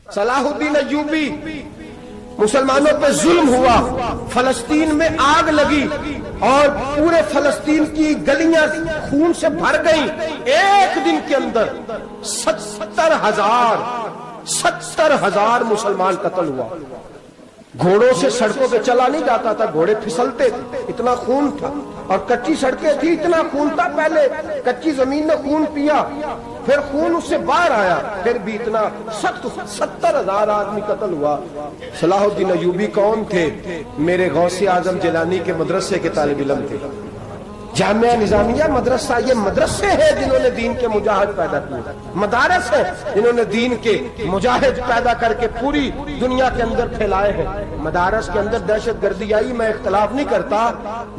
صلاح الدین ایوبی، مسلمانوں پہ ظلم ہوا، فلسطین میں آگ لگی اور پورے فلسطین کی گلیاں خون سے بھر گئیں۔ ایک دن کے اندر 70,000 مسلمان قتل ہوا۔ گھوڑوں سے سڑکوں پہ چلا نہیں جاتا تھا، گھوڑے پھسلتے تھے، اتنا خون تھا، اور کچی سڑکیں تھی، اتنا خون تھا۔ پہلے کچی زمین نے خون پیا، پھر خون اس سے باہر آیا، پھر بھی اتنا 70,000 آدمی قتل ہوا۔ صلاح الدین ایوبی کون تھے؟ میرے غوث اعظم جیلانی کے مدرسے کے طالب علم تھے۔ جامعہ نظامیہ مدرسہ، یہ مدرسے ہیں جنہوں نے دین کے مجاہد پیدا کیے، مدارس ہیں جنہوں نے دین کے مجاہد پیدا کر کے پوری دنیا کے اندر پھیلائے ہیں۔ مدارس کے اندر دہشت گردی آئی، میں اختلاف نہیں کرتا،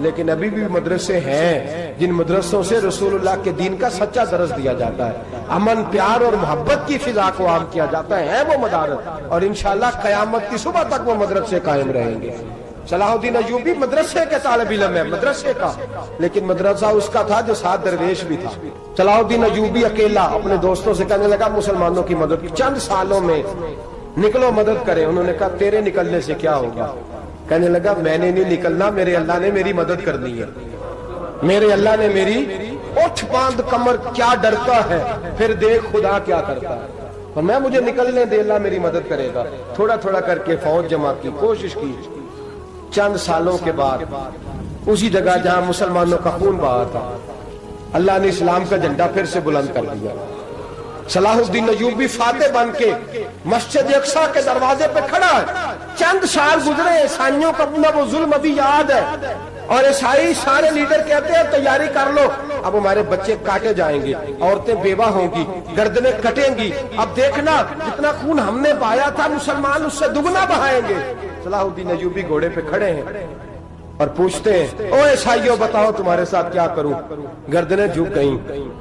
لیکن ابھی بھی مدرسے ہیں جن مدرسوں سے رسول اللہ کے دین کا سچا درس دیا جاتا ہے، امن، پیار اور محبت کی فضا کو عام کیا جاتا ہے وہ مدارس، اور انشاءاللہ قیامت کی صبح تک وہ مدرسے قائم رہیں گے۔ صلاح الدین ایوبی مدرسے کے طالب علم ہے، مدرسے کا، لیکن مدرسہ اس کا تھا جو ساتھ درویش بھی تھا۔ صلاح الدین ایوبی اکیلا اپنے دوستوں سے کہنے لگا مسلمانوں کی مدد چند سالوں میں نکلو مدد کریں۔ انہوں نے کہا تیرے نکلنے سے کیا ہوگا؟ کہنے لگا میں نے نہیں نکلنا، میرے اللہ نے میری مدد کرنی ہے، میرے اللہ نے میری اٹھ باندھ کمر، کیا ڈرتا ہے پھر دیکھ خدا کیا کرتا ہے، اور میں مجھے نکلنے دے، اللہ میری مدد کرے گا۔ تھوڑا تھوڑا کر کے فوج جمع کی، کوشش کی۔ چند سالوں کے بعد اسی جگہ جہاں مسلمانوں کا خون بہا تھا، اللہ نے اسلام کا جھنڈا پھر سے بلند کر دیا۔ صلاح الدین ایوبی فاتح بن کے مسجد اقصی کے دروازے پہ کھڑا ہے۔ چند سال گزرے، عیسائیوں کا اپنا وہ ظلم ابھی یاد ہے، اور عیسائی سارے لیڈر کہتے ہیں تیاری کر لو، اب ہمارے بچے کاٹے جائیں گے، عورتیں بیوہ ہوں گی، گردنیں کٹیں گی، اب دیکھنا جتنا خون ہم نے بہایا تھا مسلمان اس سے دگنا بہائیں گے۔ صلاح الدین ایوبی گھوڑے پہ کھڑے ہیں اور پوچھتے ہیں او عیسائیوں بتاؤ تمہارے ساتھ کیا کروں؟ گردنیں جھک گئیں،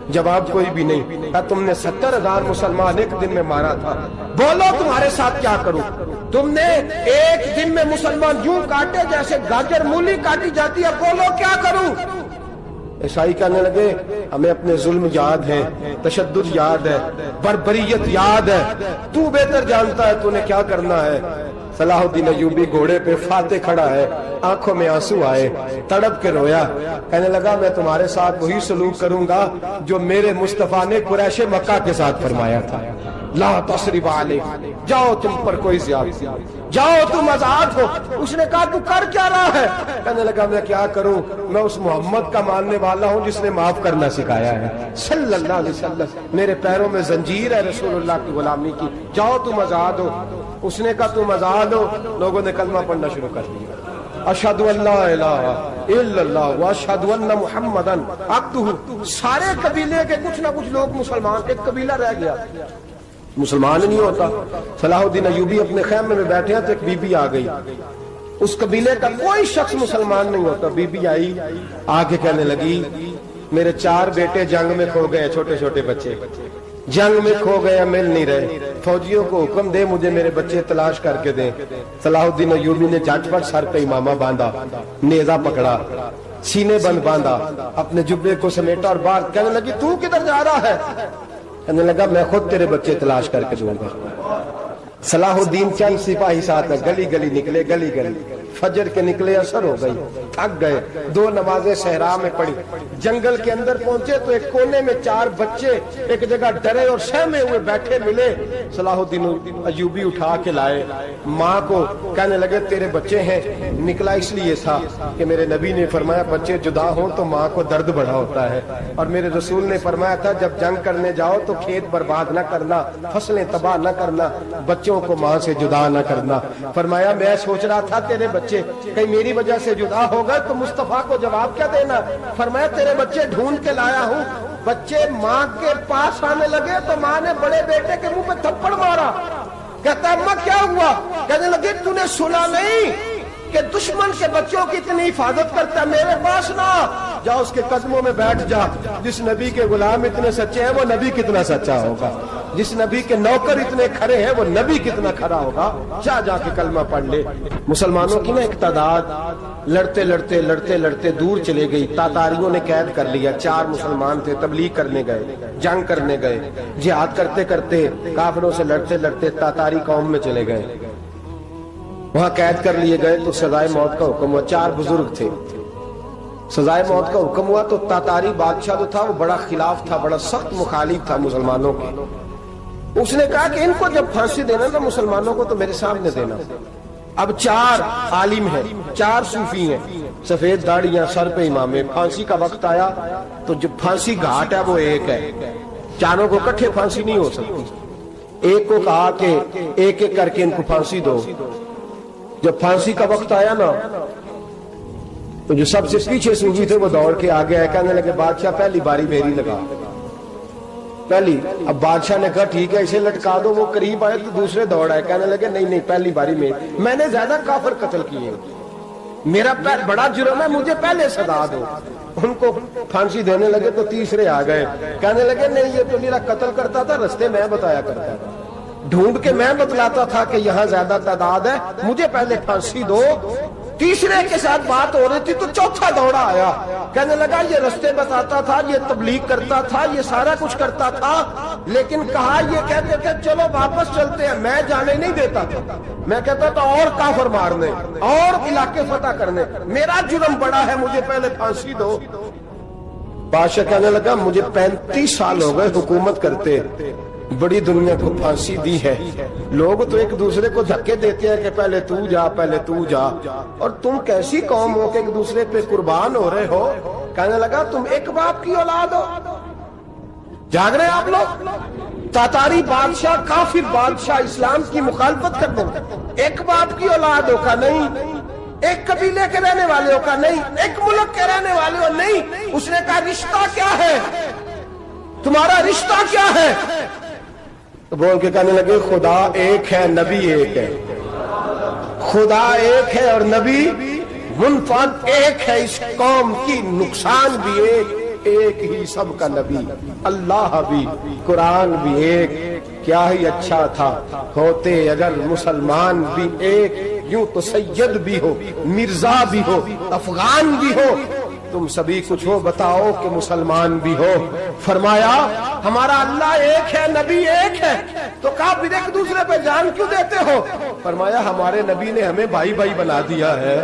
جواب کوئی بھی نہیں۔ کہا تم نے 70,000 مسلمان ایک دن میں مارا تھا، بولو تمہارے ساتھ کیا کروں؟ تم نے ایک دن میں مسلمان یوں کاٹے جیسے گاجر مولی کاٹی جاتی ہے، بولو کیا کروں؟ عیسائی کہنے لگے ہمیں اپنے ظلم یاد ہے، تشدد یاد ہے، بربریت یاد ہے، تو بہتر جانتا ہے تو نے کیا کرنا ہے۔ صلاح الدین ایوبی گھوڑے پہ فاتح کھڑا ہے، آنکھوں میں آنسو آئے، تڑپ کے رویا، کہنے لگا میں تمہارے ساتھ وہی سلوک کروں گا جو میرے مصطفیٰ نے قریش مکہ کے ساتھ فرمایا تھا، لا تصریب علیہ، جاؤ تم پر کوئی زیادتی، جاؤ تم آزاد ہو۔ اس نے کہا تو کر کیا رہا ہے؟ کہنے لگا میں کیا کروں، میں اس محمد کا ماننے والا ہوں جس نے معاف کرنا سکھایا ہے صلی اللہ علیہ وسلم، میرے پیروں میں زنجیر ہے رسول اللہ کی غلامی کی، جاؤ تم آزاد ہو۔ اس نے کہا تم آزاد ہو، لوگوں نے کلمہ پڑھنا شروع کر دیا، اشہد ان لا الہ الا اللہ واشہد ان محمدن عبدہ۔ سارے قبیلے کے کچھ نہ کچھ لوگ مسلمان، ایک قبیلہ رہ گیا مسلمان نہیں ہوتا۔ صلاح الدین ایوبی اپنے خیمے میں بیٹھے ہیں تو ایک بی بی آ گئی، اس قبیلے کا کوئی شخص مسلمان نہیں ہوتا۔ بی بی آئی، آگے کہنے لگی میرے 4 بیٹے جنگ میں کھو گئے، چھوٹے چھوٹے بچے جنگ میں کھو گئے، مل نہیں رہے، فوجیوں کو حکم دے مجھے میرے بچے تلاش کر کے دیں۔ صلاح الدین ایوبی نے جھٹ پٹ سر پہ امامہ باندھا، نیزہ پکڑا، سینے بند باندھا، اپنے جبے کو سمیٹا اور باہر کہنے لگی تو کدھر جا رہا ہے؟ کہنے لگا میں خود تیرے بچے تلاش کر کے دوں گا۔ صلاح الدین چند سپاہی ساتھ ہے، گلی گلی نکلے، گلی گلی، فجر کے نکلے، اثر ہو گئی، تھک گئے، 2 نمازیں صحرا میں پڑھی، جنگل کے اندر پہنچے تو ایک کونے میں 4 بچے ایک جگہ ڈرے اور سہمے ہوئے بیٹھے ملے۔ صلاح الدین ایوبی اٹھا کے لائے، ماں کو کہنے لگے تیرے بچے ہیں، نکلا اس لیے تھا کہ میرے نبی نے فرمایا بچے جدا ہوں تو ماں کو درد بڑا ہوتا ہے، اور میرے رسول نے فرمایا تھا جب جنگ کرنے جاؤ تو کھیت برباد نہ کرنا، فصلیں تباہ نہ کرنا، بچوں کو ماں سے جدا نہ کرنا۔ فرمایا میں سوچ رہا تھا تیرے بچے کہیں میری وجہ سے جدا ہو گئے تو مصطفیٰ کو جواب کیا دینا؟ فرمایا تیرے بچے ڈھونڈ کے لایا ہوں۔ بچے ماں کے پاس آنے لگے تو ماں نے بڑے بیٹے کے منہ پہ تھپڑ مارا، کہتا اماں کیا ہوا؟ کہنے لگے تو نے سنا نہیں کہ دشمن کے بچوں کی اتنی حفاظت کرتا ہے، میرے پاس نہ جا، اس کے قدموں میں بیٹھ جا، جس نبی کے غلام اتنے سچے ہیں وہ نبی کتنا سچا ہوگا۔ جس نبی کے نوکر اتنے کھڑے ہیں وہ نبی کتنا کھڑا ہوگا؟ جا کے کلمہ پڑھ لے۔ مسلمانوں کی نا ایک تعداد لڑتے لڑتے دور چلے گئی، تاتاریوں نے قید کر لیا۔ 4 مسلمان تھے، تبلیغ کرنے گئے، جنگ کرنے گئے، جہاد کرتے کرتے کافروں سے لڑتے تاتاری قوم میں چلے گئے، وہاں قید کر لیے گئے تو سزائے موت کا حکم ہوا۔ 4 بزرگ تھے، سزائے موت کا حکم ہوا تو تاتاری بادشاہ جو تھا وہ بڑا خلاف تھا، بڑا سخت مخالف تھا مسلمانوں کے۔ اس نے کہا کہ ان کو جب پھانسی دینا تو مسلمانوں کو تو میرے سامنے دینا۔ اب 4 عالم ہیں، 4 صوفی ہیں، سفید داڑیاں، سر پہ امامے۔ پھانسی کا وقت آیا تو جو پھانسی گھاٹ ہے وہ ایک ہے، چاروں کو اکٹھے پھانسی نہیں ہو سکتی۔ ایک کو کہا کہ ایک ایک کر کے ان کو پھانسی دو۔ جب پھانسی کا وقت آیا نا تو جو سب سے پیچھے صوفی تھے وہ دوڑ کے آگے آئے، کہنے لگے بادشاہ پہلی باری میری لگا پہلی۔ اب بادشاہ نے کہا ٹھیک ہے اسے لٹکا دو۔ وہ قریب آئے تو دوسرے دوڑ آئے، کہنے لگے نہیں پہلی باری میں نے زیادہ کافر قتل کیے، میرا بڑا جرم ہے، مجھے پہلے سزا دو۔ ان کو پھانسی دینے لگے تو تیسرے آ گئے، کہنے لگے نہیں یہ تو میرا قتل کرتا تھا، رستے میں بتایا کرتا تھا، ڈھونڈ کے میں بتلاتا تھا کہ یہاں زیادہ تعداد ہے، مجھے پہلے پھانسی دو۔ تیسرے کے ساتھ بات ہو رہی تھی تو چوتھا دوڑا آیا، کہنے لگا یہ رستے بتاتا تھا، یہ تبلیغ کرتا تھا، یہ سارا کچھ کرتا تھا، لیکن کہا یہ کہتے تھے چلو واپس چلتے ہیں، میں جانے نہیں دیتا تھا، میں کہتا تھا اور کافر مارنے اور علاقے فتح کرنے، میرا جرم بڑا ہے، مجھے پہلے پھانسی دو۔ بادشاہ کہنے لگا مجھے 35 سال ہو گئے حکومت کرتے، بڑی دنیا کو پھانسی دی ہے، لوگ تو ایک دوسرے کو دھکے دیتے ہیں کہ پہلے تو جا، اور تم کیسی قوم ہو کہ ایک دوسرے پہ قربان ہو رہے ہو؟ کہنے لگا تم ایک باپ کی اولاد ہو، جاگ رہے آپ لوگ؟ تاتاری بادشاہ، کافر بادشاہ، اسلام کی مخالفت کر دیں، ایک باپ کی اولاد ہو کا نہیں، ایک قبیلے کے رہنے والے ہو کا نہیں، ایک ملک کے رہنے والے ہو نہیں۔ اس نے کہا رشتہ کیا ہے تمہارا، رشتہ کیا ہے؟ بول کے کہنے لگے خدا ایک ہے، نبی ایک ہے، خدا ایک ہے اور نبی منفرد ایک ہے، اس قوم کی نقصان بھی ایک ہی، سب کا نبی، اللہ بھی، قرآن بھی ایک۔ کیا ہی اچھا تھا ہوتے اگر مسلمان بھی ایک، یوں تو سید بھی ہو، مرزا بھی ہو، افغان بھی ہو، تم سبھی کچھ ہو، بتاؤ کہ مسلمان بھی ہو۔ فرمایا ہمارا اللہ ایک ہے، نبی ایک ہے، تو کہا پھر ایک دوسرے پہ جان کیوں دیتے ہو؟ فرمایا ہمارے نبی نے ہمیں بھائی بھائی بنا دیا ہے،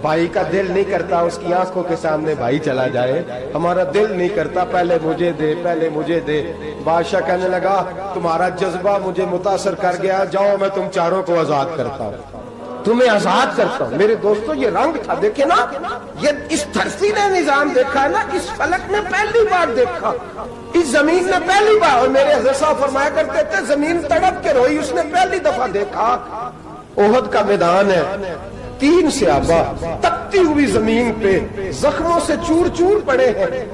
بھائی کا دل نہیں کرتا اس کی آنکھوں کے سامنے بھائی چلا جائے، ہمارا دل نہیں کرتا پہلے مجھے دے۔ بادشاہ کہنے لگا تمہارا جذبہ مجھے متاثر کر گیا، جاؤ میں تم چاروں کو آزاد کرتا ہوں، تمہیں آزاد کرتا ہوں۔ میرے دوستو یہ رنگ تھا، دیکھیں نا، یہ اس دھرتی نے نظام دیکھا ہے نا، اس فلک نے پہلی بار دیکھا، اس زمین نے پہلی بار، اور میرے حضرت صاحب فرمایا کرتے تھے زمین تڑپ کے روئی، اس نے پہلی دفعہ دیکھا۔ احد کا میدان ہے، 3 صحابہ تپتی ہوئی زمین پہ زخموں سے چور چور پڑے ہیں۔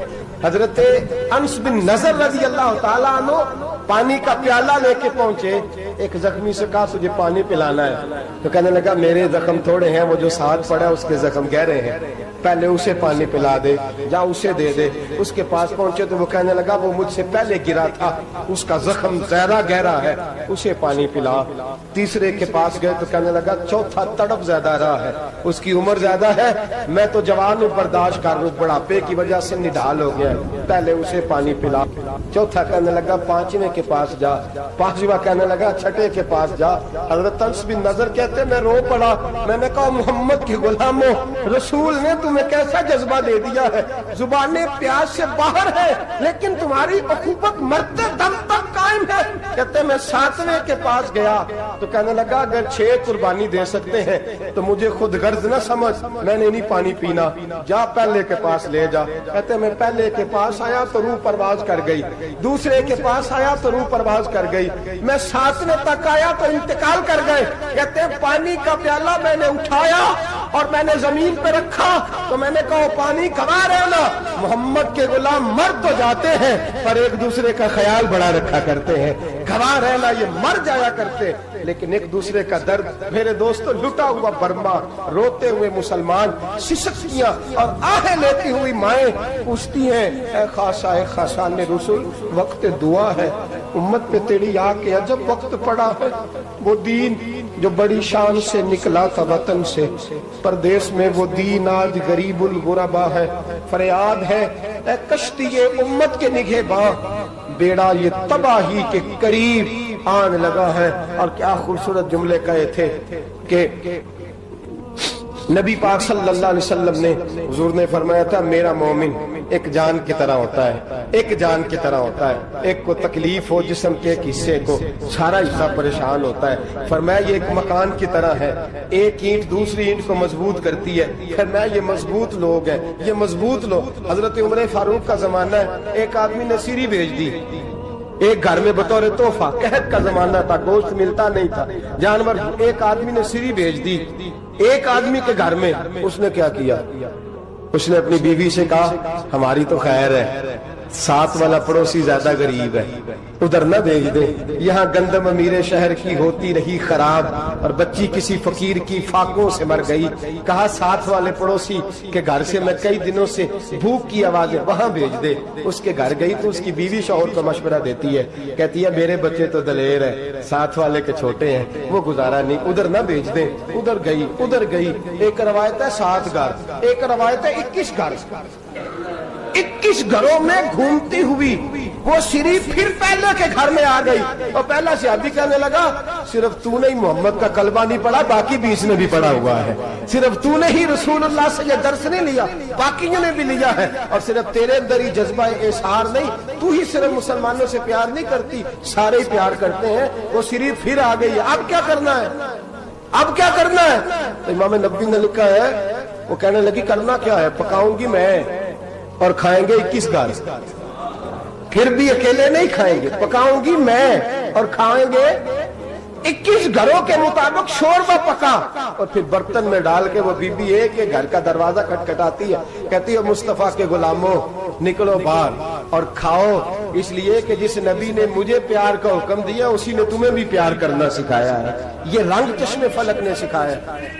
حضرت انس بن نضر رضی اللہ تعالیٰ عنہ پانی کا پیالہ لے کے پہنچے، ایک زخمی سے کہا تجھے پانی پلانا ہے، تو کہنے لگا میرے زخم تھوڑے ہیں، وہ جو ساتھ پڑا ہے اس کے زخم گہرے ہیں، پہلے اسے پانی پلا دے، جا اسے دے دے۔ اس کے پاس پہنچے تو وہ کہنے لگا وہ مجھ سے پہلے گرا تھا، اس کا زخم زیادہ گہرا ہے، اسے پانی پلا۔ تیسرے کے پاس گئے تو کہنے لگا چوتھا تڑپ زیادہ رہا ہے، اس کی عمر زیادہ ہے، میں تو جوان ہوں برداشت کر لوں، بڑھاپے کی وجہ سے نڈھال ہو گیا، پہلے اسے پانی پلا۔ چوتھا کہنے لگا 5ویں کے پاس جا، 5واں کہنے لگا 6 کے پاس جا۔ حضرت انس بن نضر کہتے میں رو پڑا، میں نے کہا محمد کے غلاموں، رسول نے تمہیں کیسا جذبہ دے دیا ہے، زبانیں پیاس سے باہر ہے لیکن تمہاری اخوت مرتے دم تک قائم ہے۔ کہتے میں 7ویں کے پاس گیا تو کہنے لگا اگر 6 قربانی دے سکتے ہیں تو مجھے خود غرض نہ سمجھ، میں نے نہیں پانی پینا، جا پہلے کے پاس لے جا۔ کہتے میں پہلے کے پاس آیا تو روح پرواز کر گئی، دوسرے کے پاس آیا تو روح پرواز کر گئی، میں 7ویں تک آیا تو انتقال کر گئے۔ کہتے ہیں پانی کا پیالہ میں نے اٹھایا اور میں نے زمین پہ رکھا تو میں نے کہا پانی کھوا رہنا، محمد کے غلام مر تو جاتے ہیں پر ایک دوسرے کا خیال بڑا رکھا کرتے ہیں، کھوا رہنا، یہ مر جایا کرتے لیکن ایک دوسرے کا درد۔ میرے دوستو لٹا ہوا برما، روتے ہوئے مسلمان، سسکیاں اور آہیں لیتی ہوئی مائیں پوچھتی ہیں اے خاصا اے خاصان رسول، وقت دعا ہے، امت پہ تیری آ کے عجب وقت پڑا ہے، وہ دین جو بڑی شان سے نکلا تھا وطن سے، پردیس میں وہ دین آج غریب الغربا ہے۔ فریاد ہے اے کشتی امت کے نگہباں، بیڑا یہ تباہی کے قریب آن لگا ہے۔ اور کیا خوبصورت جملے کہے تھے کہ نبی پاک صلی اللہ علیہ وسلم نے، حضور نے فرمایا تھا میرا مومن ایک جان کی طرح ہوتا ہے، ایک جان کی طرح ہوتا ہے، ایک کو تکلیف ہو جسم کے ایک حصے کو سارا حصہ پریشان ہوتا ہے۔ فرمایا یہ ایک مکان کی طرح ہے، ایک اینٹ دوسری اینٹ کو مضبوط کرتی ہے۔ فرمایا یہ مضبوط لوگ ہیں، یہ مضبوط لوگ۔ حضرت عمر فاروق کا زمانہ ہے، ایک آدمی نے سیری بھیج دی ایک گھر میں بطور تحفہ، قحط کا زمانہ تھا، گوشت ملتا نہیں تھا، جانور، ایک آدمی نے سیری بھیج دی ایک آدمی کے گھر میں۔ اس نے کیا کیا؟ اس نے اپنی بیوی سے کہا ہماری تو خیر ہے، ساتھ والا پڑوسی زیادہ غریب ہے، ادھر نہ بھیج دے، یہاں گندم امیر شہر کی ہوتی رہی خراب اور بچی کسی فقیر کی فاقوں سے مر گئی۔ کہا ساتھ والے پڑوسی کے گھر سے میں کئی دنوں سے بھوک کی آوازیں، وہاں بھیج دے۔ اس کے گھر گئی تو اس کی بیوی شوہر کو مشورہ دیتی ہے، کہتی ہے میرے بچے تو دلیر ہیں، ساتھ والے کے چھوٹے ہیں، وہ گزارا نہیں، ادھر نہ بھیج دیں۔ ادھر گئی۔ ایک روایت ہے 7 گھر، ایک روایت ہے 21 گھر، 21 گھروں میں گھومتی ہوئی وہ سری پھر پہلے کے گھر میں آ گئی اور پہلا صحابی کہنے لگا صرف تو نے ہی محمد کا کلمہ نہیں پڑھا، باقی بھی اس نے بھی پڑھا ہوا ہے، صرف تو نے ہی رسول اللہ سے یہ درس نہیں لیا، باقیوں نے بھی لیا ہے، اور صرف تیرے اندر ہی جذبہ اظہار نہیں، تو ہی صرف مسلمانوں سے پیار نہیں کرتی، سارے ہی پیار کرتے ہیں۔ وہ سری پھر آ گئی، اب کیا کرنا ہے؟ اب کیا کرنا ہے؟ تو امام نبوی نے لکھا ہے، وہ کہنے لگی کرنا کیا ہے، پکاؤں گی میں اور کھائیں گے 21 گھر، پھر بھی اکیلے نہیں کھائیں گے، پکاؤں گی میں اور کھائیں گے 21 گھروں کے مطابق شوربہ پکا، اور پھر برتن میں ڈال کے وہ بی بی ایک گھر کا دروازہ کھٹکھٹاتی ہے، کہتی ہے مصطفیٰ کے غلاموں نکلو باہر اور کھاؤ، اس لیے کہ جس نبی نے مجھے پیار کا حکم دیا اسی نے تمہیں بھی پیار کرنا سکھایا ہے، یہ رنگ چشم فلک نے سکھایا ہے۔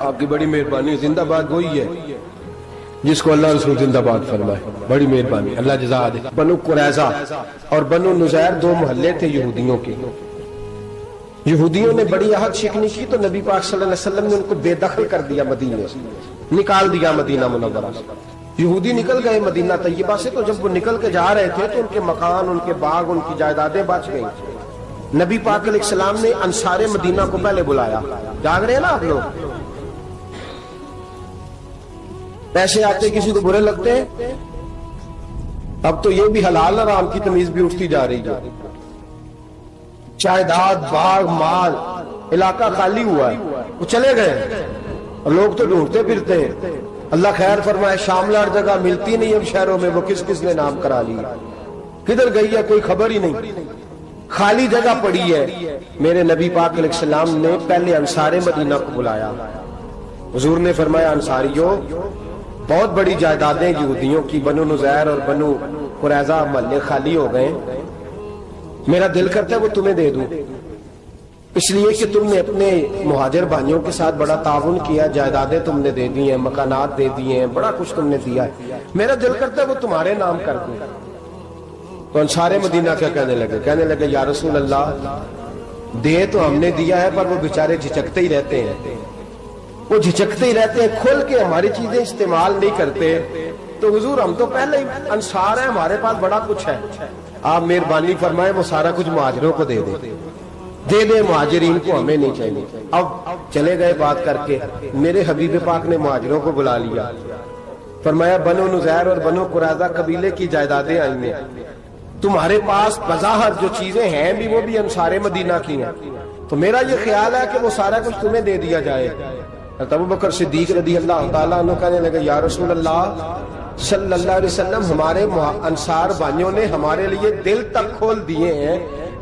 آپ کی بڑی مہربانی، زندہ باد وہی ہے جس کو اللہ رسول زندہ باد فرمائے، بڑی مہربانی، اللہ جزا دے۔ بنو قریظہ اور بنو نذیر 2 محلے تھے یہودیوں کے، یہودیوں نے بڑی عہد شکنی کی تو نبی پاک صلی اللہ علیہ وسلم نے ان کو بے دخل کر دیا، مدینے سے نکال دیا، مدینہ منورہ سے۔ یہودی نکل گئے مدینہ طیبہ سے، تو جب وہ نکل کے جا رہے تھے تو ان کے مکان، ان کے باغ، ان کی جائیدادیں بچ گئی۔ نبی پاک علیہ السلام نے انصار مدینہ کو پہلے بلایا، جاگ رہے ہیں نا آپ لوگ، پیسے آتے کسی کو برے لگتے ہیں، اب تو یہ بھی حلال حرام کی تمیز بھی اٹھتی جا رہی ہے، جائیداد، باغ، مال، علاقہ خالی ہوا ہے، وہ چلے گئے اور لوگ تو ڈھونڈتے پھرتے ہیں۔ اللہ خیر فرمائے، شاملہ جگہ ملتی نہیں اب شہروں میں، وہ کس کس نے نام کرا لیا، کدھر گئی ہے کوئی خبر ہی نہیں، خالی جگہ پڑی ہے۔ میرے نبی پاک علیہ السلام نے پہلے انصار مدینہ کو بلایا، حضور نے فرمایا انصاریوں بہت بڑی جائیدادیں یہودیوں کی، بنو نذیر اور بنو قریظہ محلے خالی ہو گئے، میرا دل کرتا ہے وہ تمہیں دے دوں، اس لیے کہ تم نے اپنے مہاجر بھائیوں کے ساتھ بڑا تعاون کیا، جائیدادیں تم نے دے دی ہیں، مکانات دے دیے ہیں، بڑا کچھ تم نے دیا ہے، میرا دل کرتا ہے وہ تمہارے نام کر دوں۔ تو انصار مدینہ کیا کہنے لگے یا رسول اللہ دے تو ہم نے دیا ہے پر وہ بیچارے جھجکتے ہی رہتے ہیں، وہ جھجکتے ہی رہتے ہیں، کھول کے ہماری چیزیں استعمال نہیں کرتے، تو حضور ہم تو پہلے ہی انصار ہیں، ہمارے پاس بڑا کچھ ہے، آپ مہربانی فرمائیں وہ سارا کچھ مہاجروں کو دے دے، مہاجرین کو ہمیں نہیں چاہیے۔ اب چلے گئے بات کر کے، میرے حبیب پاک نے مہاجروں کو بلا لیا، فرمایا بنو نذیر اور بنو قریظہ قبیلے کی جائیدادیں آئی ہیں، تمہارے پاس بظاہر جو چیزیں ہیں بھی وہ بھی انصار مدینہ کی ہیں، تو میرا یہ خیال ہے کہ وہ سارا کچھ تمہیں دے دیا جائے۔ ابو بکر صدیق رضی اللہ تعالیٰ عنہ کہنے لگے یا رسول اللہ صلی اللہ علیہ وسلم ہمارے انصار بھائیوں نے ہمارے لیے دل تک کھول دیے ہیں،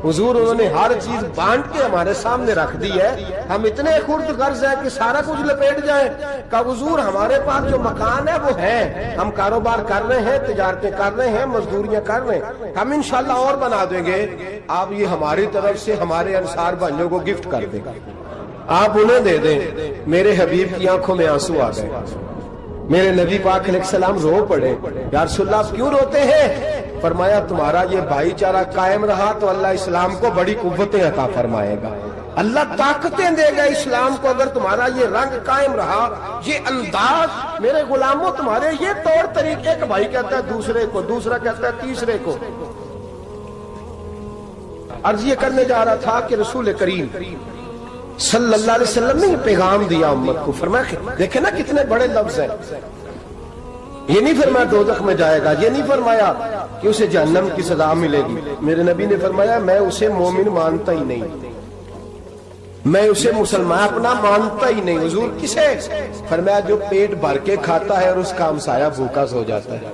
حضور انہوں نے ہر چیز بانٹ کے ہمارے سامنے رکھ دی ہے، ہم اتنے خرد غرض ہیں کہ سارا کچھ لپیٹ جائیں، کہ حضور ہمارے پاس جو مکان ہے وہ ہے، ہم کاروبار کر رہے ہیں، تجارتیں کر رہے ہیں، مزدوریاں کر رہے ہیں، ہم انشاءاللہ اور بنا دیں گے، آپ یہ ہماری طرف سے ہمارے انصار بھائیوں کو گفٹ کر دیں۔ آپ انہیں دے دیں. میرے حبیب کی آنکھوں میں آنسو آ گئے. میرے نبی پاک علیہ السلام رو پڑے. یا رسول اللہ آپ کیوں روتے ہیں؟ فرمایا تمہارا یہ بھائی چارہ قائم رہا تو اللہ اسلام کو بڑی قوتیں عطا فرمائے گا. اللہ طاقتیں دے گا اسلام کو اگر تمہارا یہ رنگ قائم رہا، یہ انداز. میرے غلاموں تمہارے یہ طور طریقے، ایک بھائی کہتا ہے دوسرے کو، دوسرا کہتا ہے تیسرے کو. عرض یہ کرنے جا رہا تھا کہ رسول کریم صلی اللہ علیہ وسلم نے یہ پیغام دیا امت کو. فرمایا دیکھیں نا کتنے بڑے لفظ ہیں. یہ نہیں فرمایا دوزخ میں جائے گا، یہ نہیں فرمایا کہ اسے جہنم کی سزا ملے گی. میرے نبی نے فرمایا میں اسے مومن مانتا ہی نہیں، میں اسے مسلمان اپنا مانتا ہی نہیں. حضور کسے؟ فرمایا جو پیٹ بھر کے کھاتا ہے اور اس کا ہمسایہ بھوکا سو جاتا ہے.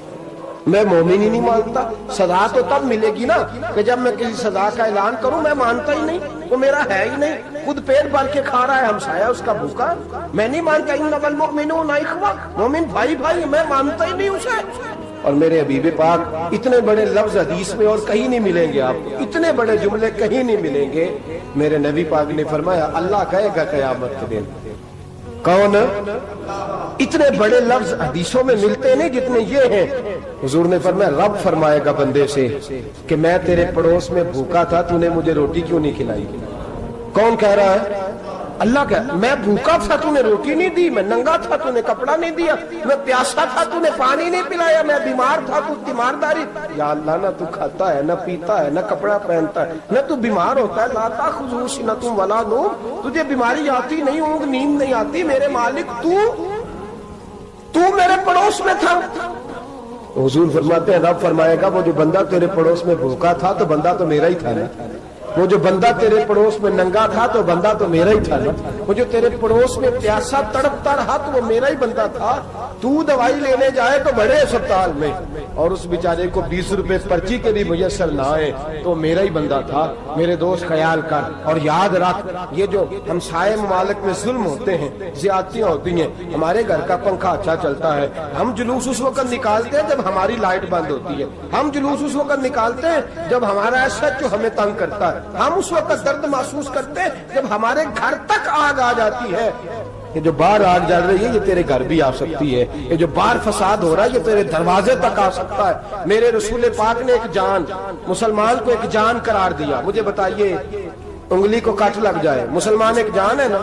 میں مومن ہی نہیں مانتا. سزا تو تب ملے گی نا کہ جب میں کسی سزا کا اعلان کروں. میں مانتا ہی نہیں، وہ میرا ہے ہی نہیں. خود پیٹ بھر کے کھا رہا ہے، ہمسایہ اس کا بھوکا. میں نہیں مانتا انما المؤمنون اخوہ، مومن بھائی بھائی، میں مانتا ہی نہیں اسے. اور میرے حبیب پاک اتنے بڑے لفظ حدیث میں اور کہیں نہیں ملیں گے آپ کو، اتنے بڑے جملے کہیں نہیں ملیں گے. میرے نبی پاک نے فرمایا اللہ کہے گا قیامت کے دن. کون؟ اتنے بڑے لفظ حدیثوں میں ملتے نہیں جتنے یہ ہیں. حضور نے فرمایا رب فرمائے گا بندے سے کہ میں تیرے پڑوس میں بھوکا تھا، تو نے مجھے روٹی کیوں نہیں کھلائی؟ کون کہہ رہا ہے؟ اللہ کہ میں بھوکا تھا تو نے روٹی نہیں دی، میں ننگا تھا تو نے کپڑا نہیں دیا، میں پیاسا تھا تو نے پانی نہیں پلایا، میں بیمار تھا تو تیمارداری. یا اللہ نہ تو کھاتا ہے، نہ پیتا ہے، نہ کپڑا پہنتا ہے، نہ تو بیمار ہوتا ہے. لا تاخذہ سنۃ ولا نوم، تجھے بیماری آتی نہیں، اونگ نیند نہیں آتی. میرے مالک تو میرے پڑوس میں تھا. حضور فرماتے ہیں رب فرمائے گا وہ جو بندہ تیرے پڑوس میں بھوکا تھا تو بندہ تو میرا ہی تھا نا. وہ جو بندہ تیرے پڑوس میں ننگا تھا تو بندہ تو میرا ہی تھا نا. وہ جو تیرے پڑوس میں پیاسا تڑپتا رہا تو وہ میرا ہی بندہ تھا. تو دوائی لینے جائے تو بڑے اسپتال میں اور اس بیچارے کو 20 روپے پرچی کے بھی میسر نہ آئے تو میرا ہی بندہ تھا. میرے دوست خیال کر اور یاد رکھ، یہ جو ہمسائے ممالک میں ظلم ہوتے ہیں، زیادتیاں ہوتی ہیں. ہمارے گھر کا پنکھا اچھا چلتا ہے، ہم جلوس اس وقت نکالتے ہیں جب ہماری لائٹ بند ہوتی ہے. ہم جلوس اس وقت نکالتے ہیں جب ہمارا ایسا جو ہمیں تنگ کرتا ہے. ہم اس وقت درد محسوس کرتے ہیں جب ہمارے گھر تک آگ آ جاتی ہے. یہ جو باہر آگ جل رہی ہے یہ تیرے گھر بھی آ سکتی ہے. یہ جو باہر فساد ہو رہا ہے یہ تیرے دروازے تک آ سکتا ہے. میرے رسول پاک نے ایک جان، مسلمان کو ایک جان قرار دیا. مجھے بتائیے انگلی کو کٹ لگ جائے، مسلمان ایک جان ہے نا.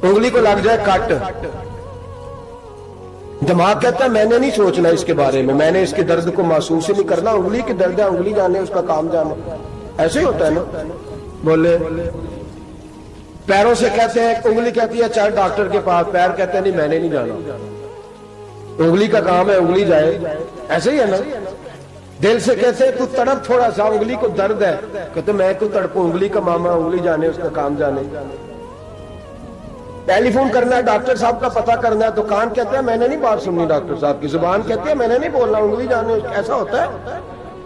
انگلی کو لگ جائے کٹ، دماغ کہتا ہے میں نے نہیں سوچنا اس کے بارے میں نے اس کے درد کو محسوس ہی نہیں کرنا. انگلی کی درد ہے، انگلی جانے اس کا کام جانے. ایسے ہی ہوتا ہے نا. بولے پیروں سے کہتے ہیں، انگلی کہتی ہے چل ڈاکٹر کے پاس، پیر کہتے ہیں نہیں میں نے نہیں جانا، انگلی کا کام ہے انگلی جائے. ایسے ہی ہے نا. دل سے کہتے ہیں تو تڑپ تھوڑا سا، انگلی کو درد ہے، کہتے میں کو تڑپوں، انگلی کا ماما، انگلی جانے اس کا کام جانے. ٹیلی فون کرنا ہے ڈاکٹر صاحب کا پتہ کرنا ہے تو کان کہتے ہیں میں نے نہیں بات سننی ڈاکٹر صاحب کی، زبان کہتی ہے میں نے نہیں بولنا، انگلی جانے. ایسا ہوتا ہے.